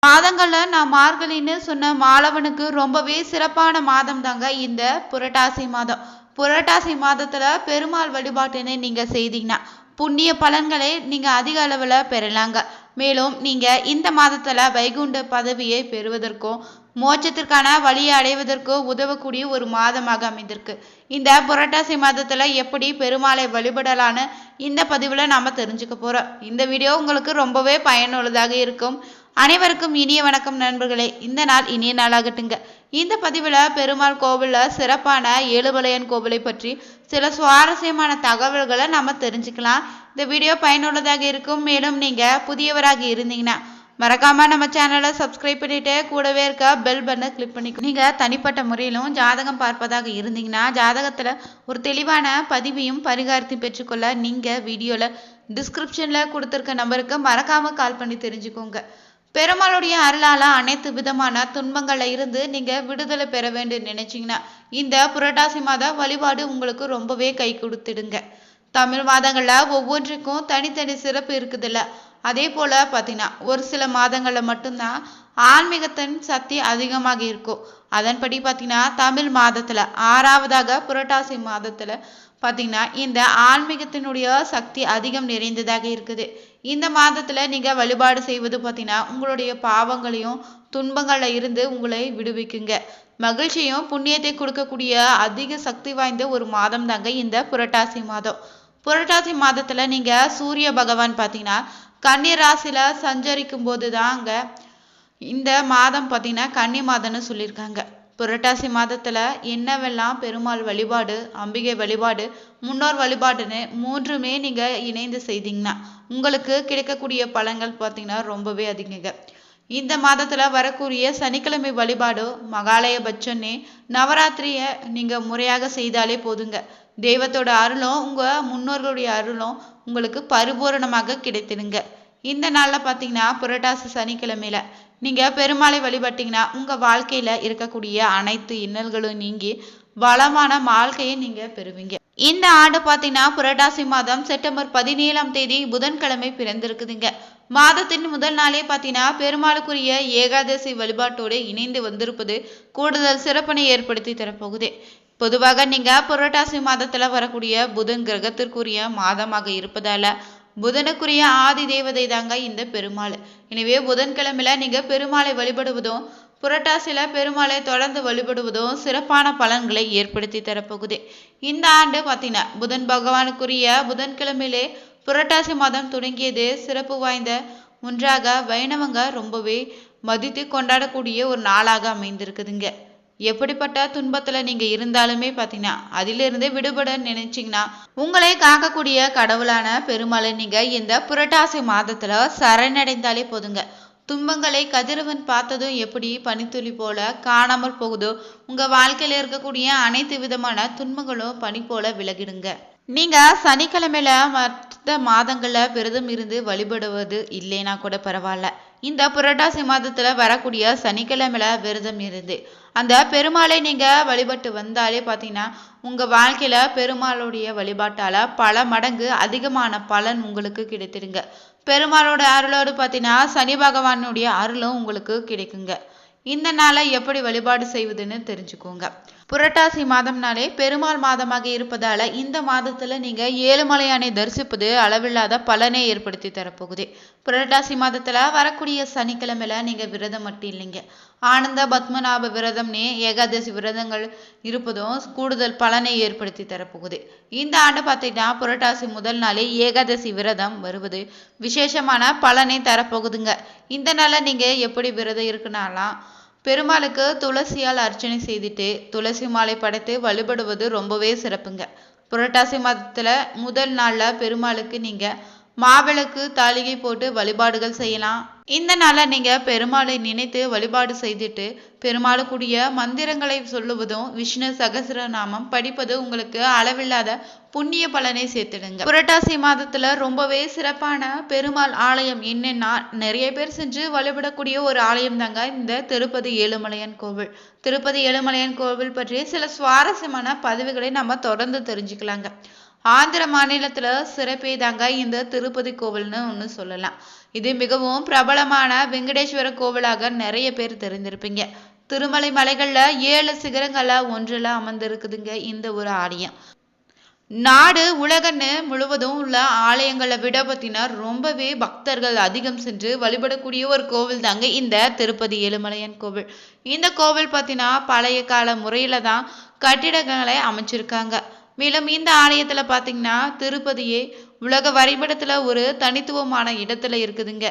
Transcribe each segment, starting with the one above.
மாதங்கள்ல நான் மார்கழின்னு சொன்ன மாலவனுக்கு ரொம்பவே சிறப்பான மாதம் தாங்க இந்த புரட்டாசி மாதம். புரட்டாசி மாதத்துல பெருமாள் வழிபாட்டினை நீங்க செய்தீங்கன்னா புண்ணிய பலன்களை நீங்க அதிக அளவுல பெறலாங்க. மேலும் நீங்க இந்த மாதத்துல வைகுண்ட பதவியை பெறுவதற்கும் மோட்சத்திற்கான வழியை அடைவதற்கும் உதவக்கூடிய ஒரு மாதமாக அமைந்திருக்கு. இந்த புரட்டாசி மாதத்துல எப்படி பெருமாளை வழிபடலான்னு இந்த பதிவுல நாம தெரிஞ்சுக்க போறோம். இந்த வீடியோ உங்களுக்கு ரொம்பவே பயனுள்ளதாக இருக்கும். அனைவருக்கும் இனிய வணக்கம் நண்பர்களே. இந்த நாள் இனிய நாளாகட்டுங்க. இந்த பதிவில் பெருமாள் கோவிலில் சிறப்பான ஏழுமலையான் கோவிலை பற்றி சில சுவாரஸ்யமான தகவல்களை நம்ம தெரிஞ்சுக்கலாம். இந்த வீடியோ பயனுள்ளதாக இருக்கும். மேலும் நீங்கள் புதியவராக இருந்தீங்கன்னா மறக்காமல் நம்ம சேனலை சப்ஸ்கிரைப் பண்ணிவிட்டு கூடவே இருக்க பெல் பட்டனை கிளிக் பண்ணிக்கோ. நீங்கள் தனிப்பட்ட முறையிலும் ஜாதகம் பார்ப்பதாக இருந்தீங்கன்னா ஜாதகத்தில் ஒரு தெளிவான பதிவையும் பரிகாரத்தையும் பெற்றுக்கொள்ள நீங்கள் வீடியோவில் டிஸ்கிரிப்ஷனில் கொடுத்துருக்க நம்பருக்கு மறக்காமல் கால் பண்ணி தெரிஞ்சுக்கோங்க. பெருமாளுடைய அருளால அனைத்து விதமான துன்பங்கள்ல இருந்து நீங்க விடுதலை பெற வேண்டும் நினைச்சீங்கன்னா இந்த புரட்டாசி மாத வழிபாடு உங்களுக்கு ரொம்பவே கை கொடுத்துடுங்க. தமிழ் மாதங்கள்ல ஒவ்வொன்றுக்கும் தனித்தனி சிறப்பு இருக்குதுல்ல, அதே போல பார்த்தீங்கன்னா ஒரு சில மாதங்கள்ல மட்டும்தான் ஆன்மீகத்தின் சக்தி அதிகமாக இருக்கும். அதன்படி பார்த்தீங்கன்னா தமிழ் மாதத்துல 6வதாக புரட்டாசி மாதத்துல பார்த்தீங்கன்னா இந்த ஆன்மீகத்தினுடைய சக்தி அதிகம் நிறைந்ததாக இருக்குது. இந்த மாதத்துல நீங்க வழிபாடு செய்வது பார்த்தீங்கன்னா உங்களுடைய பாவங்களையும் துன்பங்கள்ல இருந்து உங்களை விடுவிக்குங்க. மகிழ்ச்சியும் புண்ணியத்தை கொடுக்கக்கூடிய அதிக சக்தி வாய்ந்த ஒரு மாதம் தாங்க இந்த புரட்டாசி மாதம். புரட்டாசி மாதத்துல நீங்க சூரிய பகவான் பார்த்தீங்கன்னா கன்னி ராசியில சஞ்சரிக்கும் போது தாங்க இந்த மாதம் பார்த்தீங்கன்னா கன்னி மாதம்னு சொல்லியிருக்காங்க. புரட்டாசி மாதத்துல என்னவெல்லாம் பெருமாள் வழிபாடு, அம்பிகை வழிபாடு, முன்னோர் வழிபாடுன்னு மூன்றுமே நீங்க இணைந்து செய்தீங்கன்னா உங்களுக்கு கிடைக்கக்கூடிய பலன்கள் பார்த்தீங்கன்னா ரொம்பவே அதிகங்க. இந்த மாதத்துல வரக்கூடிய சனிக்கிழமை வழிபாடு மகாலய பட்சன்னே நவராத்திரிய நீங்க முறையாக செய்தாலே போதுங்க. தெய்வத்தோட அருளும் உங்க முன்னோர்களுடைய அருளும் உங்களுக்கு பரிபூரணமாக கிடைத்திடுங்க. இந்த நாள்ல பார்த்தீங்கன்னா புரட்டாசி சனிக்கிழமையில நீங்க பெருமாளை வழிபட்டீங்கன்னா உங்க வாழ்க்கையில இருக்கக்கூடிய அனைத்து இன்னல்களும் நீங்கி வளமான வாழ்க்கையை நீங்க பெறுவீங்க. இந்த ஆண்டு பார்த்தீங்கன்னா புரட்டாசி மாதம் செப்டம்பர் 17ஆம் தேதி புதன்கிழமை பிறந்திருக்குதுங்க. மாதத்தின் முதல் நாளே பார்த்தீங்கன்னா பெருமாளுக்குரிய ஏகாதசி வழிபாட்டோடு இணைந்து வந்திருப்பது கூடுதல் சிறப்பினை ஏற்படுத்தி தரப்போகுது. பொதுவாக நீங்க புரட்டாசி மாதத்துல வரக்கூடிய புதன் கிரகத்திற்குரிய மாதமாக இருப்பதால புதனுக்குரிய ஆதி தேவதை தாங்க இந்த பெருமாள். எனவே புதன்கிழமையில நீங்க பெருமாளை வழிபடுவதும் புரட்டாசியில பெருமாளை தொடர்ந்து வழிபடுவதும் சிறப்பான பலன்களை ஏற்படுத்தி தரப்போகுது. இந்த ஆண்டு பார்த்தீங்கன்னா புதன் பகவானுக்குரிய புதன்கிழமையிலே புரட்டாசி மாதம் தொடங்கியது சிறப்பு வாய்ந்த ஒன்றாக வைணவங்க ரொம்பவே மதித்து கொண்டாடக்கூடிய ஒரு நாளாக அமைந்திருக்குதுங்க. எப்படிப்பட்ட துன்பத்துல நீங்க இருந்தாலுமே பார்த்தீங்கன்னா அதிலிருந்து விடுபட நினைச்சீங்கன்னா உங்களை காக்கக்கூடிய கடவுளான பெருமாளை நீங்க இந்த புரட்டாசி மாதத்துல சரணடைந்தாலே போதுங்க. துன்பங்களை கதிரவன் பார்த்ததும் எப்படி பனித்துளி போல காணாமல் போகுதோ உங்க வாழ்க்கையில இருக்கக்கூடிய அனைத்து விதமான துன்பங்களும் பனி போல விலகிடுங்க. நீங்க சனிக்கிழமையில மற்ற மாதங்கள்ல விரதம் இருந்து வழிபடுவது இல்லைன்னா கூட பரவாயில்ல. இந்த புரட்டாசி மாதத்துல வரக்கூடிய சனிக்கிழமையில விரதம் இருந்து அந்த பெருமாளை நீங்க வழிபட்டு வந்தாலே பார்த்தீங்கன்னா உங்க வாழ்க்கையில பெருமாளுடைய வழிபாட்டால பல மடங்கு அதிகமான பலன் உங்களுக்கு கிடைத்திடுங்க. பெருமாளோட அருளோடு பார்த்தீங்கன்னா சனி பகவானுடைய அருளும் உங்களுக்கு கிடைக்குங்க. இந்த நாளை எப்படி வழிபாடு செய்வதுன்னு தெரிஞ்சுக்கோங்க. புரட்டாசி மாதம்னாலே பெருமாள் மாதமாக இருப்பதால இந்த மாதத்துல நீங்க ஏழுமலையானை தரிசிப்பது அளவில்லாத பலனை ஏற்படுத்தி தரப்போகுது. புரட்டாசி மாதத்துல வரக்கூடிய சனிக்கிழமையில நீங்க விரதம் மட்டும் இல்லைங்க, ஆனந்த பத்மநாப விரதம்னே ஏகாதசி விரதங்கள் இருப்பதும் கூடுதல் பலனை ஏற்படுத்தி தரப்போகுது. இந்த ஆண்டு பார்த்தீங்கன்னா புரட்டாசி முதல் நாளே ஏகாதசி விரதம் வருவது விசேஷமான பலனை தரப்போகுதுங்க. இந்த நாள நீங்க எப்படி விரதம் இருக்குனாலாம் பெருமாளுக்கு துளசியால் அர்ச்சனை செய்துட்டு துளசி மாலை படைத்து வழிபடுவது ரொம்பவே சிறப்புங்க. புரட்டாசி மாதத்துல முதல் நாள்ல பெருமாளுக்கு நீங்க மாவிளக்கு தாளிகை போட்டு வழிபாடுகள் செய்யலாம். இந்த நாள நீங்க பெருமாளை நினைத்து வழிபாடு செய்துட்டு பெருமாளுக்குரிய மந்திரங்களை சொல்லுவதும் விஷ்ணு சகஸ்ரநாமம் படிப்பது உங்களுக்கு அளவில்லாத புண்ணிய பலனை சேர்த்துடுங்க. புரட்டாசி மாதத்துல ரொம்பவே சிறப்பான பெருமாள் ஆலயம் என்னன்னா நிறைய பேர் சென்று வழிபடக்கூடிய ஒரு ஆலயம் தாங்க இந்த திருப்பதி ஏழுமலையான் கோவில். திருப்பதி ஏழுமலையான் கோவில் பற்றி சில சுவாரஸ்யமான பதிவுகளை நம்ம தொடர்ந்து தெரிஞ்சுக்கலாங்க. ஆந்திர மாநிலத்துல சிறப்பேதாங்க இந்த திருப்பதி கோவில்னு ஒன்று சொல்லலாம். இது மிகவும் பிரபலமான வெங்கடேஸ்வர கோவிலாக நிறைய பேர் தெரிஞ்சிருப்பீங்க. திருமலை மலைகள்ல 7 சிகரங்கள்ல ஒன்றுல அமர்ந்திருக்குதுங்க இந்த ஒரு ஆலயம். நாடு உலகன்னு முழுவதும் உள்ள ஆலயங்களை விட பார்த்தீங்கன்னா ரொம்பவே பக்தர்கள் அதிகம் சென்று வழிபடக்கூடிய ஒரு கோவில் தாங்க இந்த திருப்பதி ஏழுமலையான் கோவில். இந்த கோவில் பார்த்தீங்கன்னா பழைய கால முறையில தான் கட்டிடங்களை அமைச்சிருக்காங்க. மேலும் இந்த ஆலயத்துல பார்த்தீங்கன்னா திருப்பதியே உலக வரைபடத்துல ஒரு தனித்துவமான இடத்துல இருக்குதுங்க.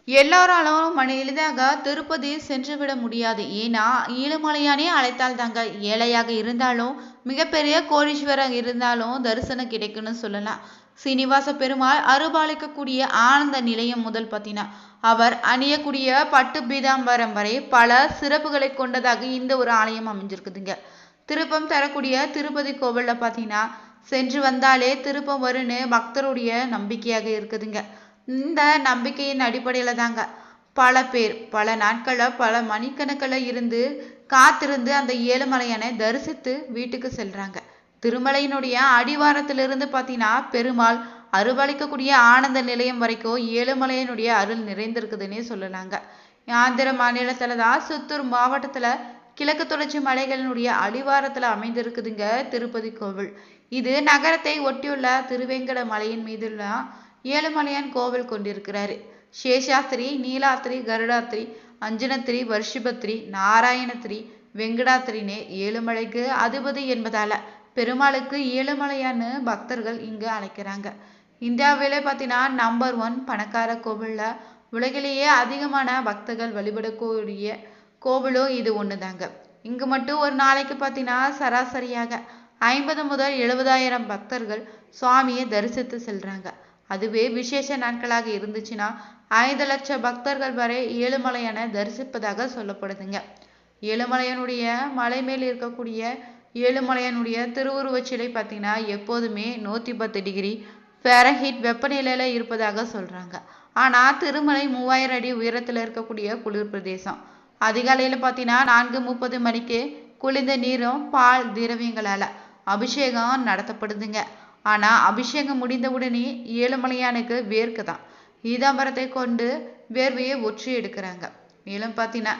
எல்லாராலும் எளிதாக திருப்பதி சென்றுவிட முடியாது. ஏன்னா ஏழுமலையானே அழைத்தால் தாங்க, ஏழையாக இருந்தாலும் மிகப்பெரிய கோடீஸ்வரர் இருந்தாலும் தரிசனம் கிடைக்கும்னு சொல்லலாம். சீனிவாச பெருமாள் அருபாலிக்கக்கூடிய ஆனந்த நிலையம் முதல் பார்த்தீங்கன்னா அவர் அணியக்கூடிய பட்டு பீதாம்பரம் வரை பல சிறப்புகளை கொண்டதாக இந்த ஒரு ஆலயம் அமைஞ்சிருக்குதுங்க. திருப்பம் தரக்கூடிய திருப்பதி கோவில்ல பார்த்தீங்கன்னா சென்று வந்தாலே திருப்பம் வரும்னு பக்தருடைய நம்பிக்கையாக இருக்குதுங்க. இந்த நம்பிக்கையின் அடிப்படையில தாங்க பல பேர் பல நாட்கள்ல பல மணிக்கணக்கில் இருந்து காத்திருந்து அந்த ஏழுமலையானை தரிசித்து வீட்டுக்கு செல்றாங்க. திருமலையினுடைய அடிவாரத்திலிருந்து பார்த்தீங்கன்னா பெருமாள் அருள்பாலிக்கக்கூடிய ஆனந்த நிலையம் வரைக்கும் ஏழுமலையனுடைய அருள் நிறைந்திருக்குதுன்னே சொல்லலாங்க. ஆந்திர மாநிலத்துல தான் சித்தூர் மாவட்டத்துல கிழக்கு தொடர்ச்சி மலைகளினுடைய அடிவாரத்துல அமைந்திருக்குதுங்க திருப்பதி கோவில். இது நகரத்தை ஒட்டியுள்ள திருவேங்கட மலையின் மீதுள்ள ஏழுமலையான் கோவில் கொண்டிருக்கிறாரு. சேஷாத்திரி, நீலாத்திரி, கருடாத்திரி, அஞ்சனத்திரி, வருஷபத்திரி, நாராயணத்திரி, வெங்கடாத்திரினே ஏழுமலைக்கு அதிபதி என்பதால பெருமாளுக்கு ஏழுமலையான்னு பக்தர்கள் இங்கு அழைக்கிறாங்க. இந்தியாவிலே பார்த்தீங்கன்னா நம்பர் 1 பணக்கார கோவில்ல உலகிலேயே அதிகமான பக்தர்கள் வழிபடக்கூடிய கோவிலும் இது ஒண்ணுதாங்க. இங்கு மட்டும் ஒரு நாளைக்கு பார்த்தீங்கன்னா சராசரியாக 50 முதல் 70,000 பக்தர்கள் சுவாமியை தரிசித்து செல்றாங்க. அதுவே விசேஷ நாட்களாக இருந்துச்சுன்னா 5 லட்சம் பக்தர்கள் வரை ஏழுமலையானை தரிசிப்பதாக சொல்லப்படுதுங்க. ஏழுமலையானுடைய மலை மேல் இருக்கக்கூடிய ஏழுமலையானுடைய திருவுருவச் சிலை பார்த்தீங்கன்னா எப்போதுமே 110 டிகிரி ஃபாரன்ஹீட் வெப்பநிலையில இருப்பதாக சொல்றாங்க. ஆனா திருமலை 3000 அடி உயரத்துல இருக்கக்கூடிய குளிர் பிரதேசம். அதிகாலையில பார்த்தீங்கன்னா 4:30 மணிக்கு குளிர்ந்த நீரும் பால் திரவியங்களால அபிஷேகம் நடத்தப்படுதுங்க. ஆனா அபிஷேகம் முடிந்தவுடனே ஏழுமலையானுக்கு வேர்க்குதான். ஈதாம்பரத்தை கொண்டு வேர்வையை ஒற்றி எடுக்கிறாங்க. மேலும் பார்த்தீங்கன்னா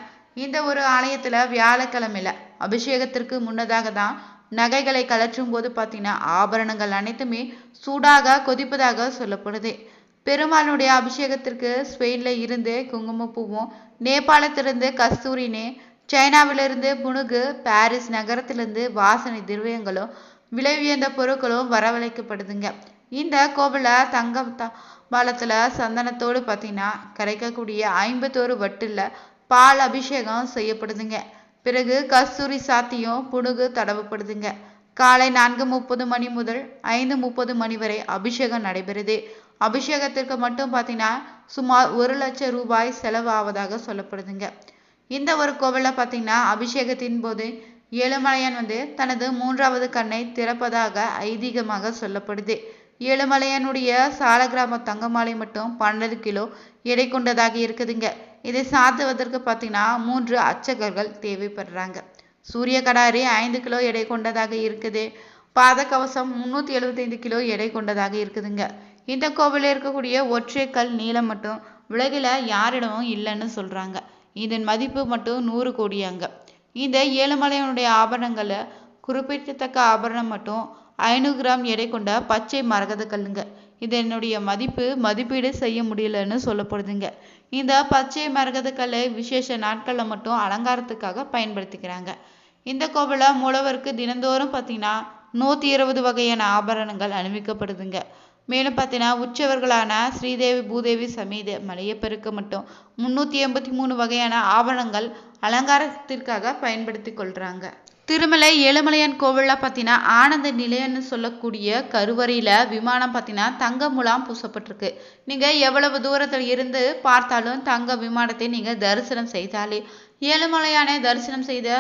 இந்த ஒரு ஆலயத்துல வியாழக்கிழமையில அபிஷேகத்திற்கு முன்னதாக தான் நகைகளை கலற்றும் போது பார்த்தீங்கன்னா ஆபரணங்கள் அனைத்துமே சூடாக கொதிப்பதாக சொல்லப்படுது. பெருமாளுடைய அபிஷேகத்திற்கு ஸ்பெயின்ல இருந்து குங்குமப்பூவும், நேபாளத்திலிருந்து கஸ்தூரினே, சைனாவிலிருந்து புனுகு, பாரிஸ் நகரத்திலிருந்து வாசனை திரவியங்களும் விலை உயர்ந்த பொருட்களும் வரவழைக்கப்படுதுங்க. இந்த கோவில பாலத்துல சந்தனத்தோடு பார்த்தீங்கன்னா கரைக்கக்கூடிய 51 வட்டுல பால் அபிஷேகம் செய்யப்படுதுங்க. பிறகு கஸ்தூரி சாத்தியும் புனுகு தடவப்படுதுங்க. காலை 4:30 மணி முதல் 5:30 மணி வரை அபிஷேகம் நடைபெறுது. அபிஷேகத்திற்கு மட்டும் பார்த்தீங்கன்னா சுமார் 1 லட்சம் ரூபாய் செலவாவதாக சொல்லப்படுதுங்க. இந்த ஒரு கோவில பார்த்தீங்கன்னா அபிஷேகத்தின் போது ஏழுமலையான் தனது 3வது கண்ணை திறப்பதாக ஐதீகமாக சொல்லப்படுது. ஏழுமலையானுடைய சாலக்கிராம தங்கமாலை மட்டும் 12 கிலோ எடை கொண்டதாக இருக்குதுங்க. இதை சாத்துவதற்கு பார்த்தீங்கன்னா 3 அர்ச்சகர்கள் தேவைப்படுறாங்க. சூரிய கடாரி 5 கிலோ எடை கொண்டதாக இருக்குது. பாதகவசம் 375 கிலோ எடை கொண்டதாக இருக்குதுங்க. இந்த கோவிலில் இருக்கக்கூடிய ஒற்றை கல் நீளம் மட்டும் உலகில யாரிடமும் இல்லைன்னு சொல்றாங்க. இதன் மதிப்பு மட்டும் 100 கோடியாங்க. இந்த ஏழுமலையானுடைய ஆபரணங்கள்ல குறிப்பிடத்தக்க ஆபரணம் மட்டும் 500 கிராம் எடை கொண்ட பச்சை மரகத கல்லுங்க. இதனுடைய மதிப்பீடு செய்ய முடியலன்னு சொல்லப்படுதுங்க. இந்த பச்சை மரகத கல்லை விசேஷ நாட்கள்ல மட்டும் அலங்காரத்துக்காக பயன்படுத்திக்கிறாங்க. இந்த கோவில மூலவருக்கு தினந்தோறும் பார்த்தீங்கன்னா 120 வகையான ஆபரணங்கள் அணிவிக்கப்படுதுங்க. மேலும் பார்த்தீங்கன்னா உற்சவர்களான ஸ்ரீதேவி பூதேவி சமேத மலையப்பெருக்கு மட்டும் 383 வகையான ஆபரணங்கள் அலங்காரத்திற்காக பயன்படுத்தி கொள்றாங்க. திருமலை ஏழுமலையான் கோவில்ல பார்த்தீங்கன்னா ஆனந்த நிலையம்னு சொல்லக்கூடிய கருவறையில விமானம் பார்த்தீங்கன்னா தங்க முலாம் பூசப்பட்டிருக்கு. நீங்க எவ்வளவு தூரத்தில் இருந்து பார்த்தாலும் தங்க விமானத்தை நீங்க தரிசனம் செய்தாலே ஏழுமலையானை தரிசனம் செய்த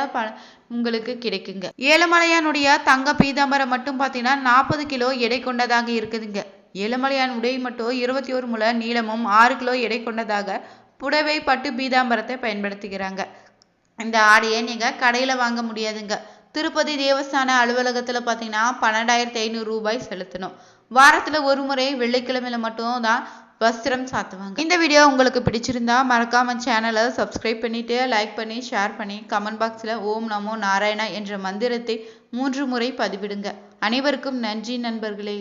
உங்களுக்கு கிடைக்குங்க. ஏழுமலையானுடைய தங்க பீதாம்பரம் மட்டும் பார்த்தீங்கன்னா 40 கிலோ எடை கொண்டதாக இருக்குதுங்க. ஏழுமலையான் உடை மட்டும் 21 முழ நீளமும் 6 கிலோ எடை கொண்டதாக புடவை பட்டு பீதாம்பரத்தை பயன்படுத்துகிறாங்க. இந்த ஆடையை நீங்க கடையில வாங்க முடியாதுங்க. திருப்பதி தேவஸ்தான அலுவலகத்தில் பார்த்தீங்கன்னா 12,500 ரூபாய் செலுத்தணும். வாரத்தில் ஒரு முறை வெள்ளிக்கிழமையில மட்டும் தான் வஸ்திரம் சாத்துவாங்க. இந்த வீடியோ உங்களுக்கு பிடிச்சிருந்தா மறக்காம சேனலை சப்ஸ்கிரைப் பண்ணிட்டு லைக் பண்ணி ஷேர் பண்ணி கமெண்ட் பாக்ஸில் ஓம் நமோ நாராயணா என்ற மந்திரத்தை 3 முறை பதிவிடுங்க. அனைவருக்கும் நன்றி நண்பர்களே.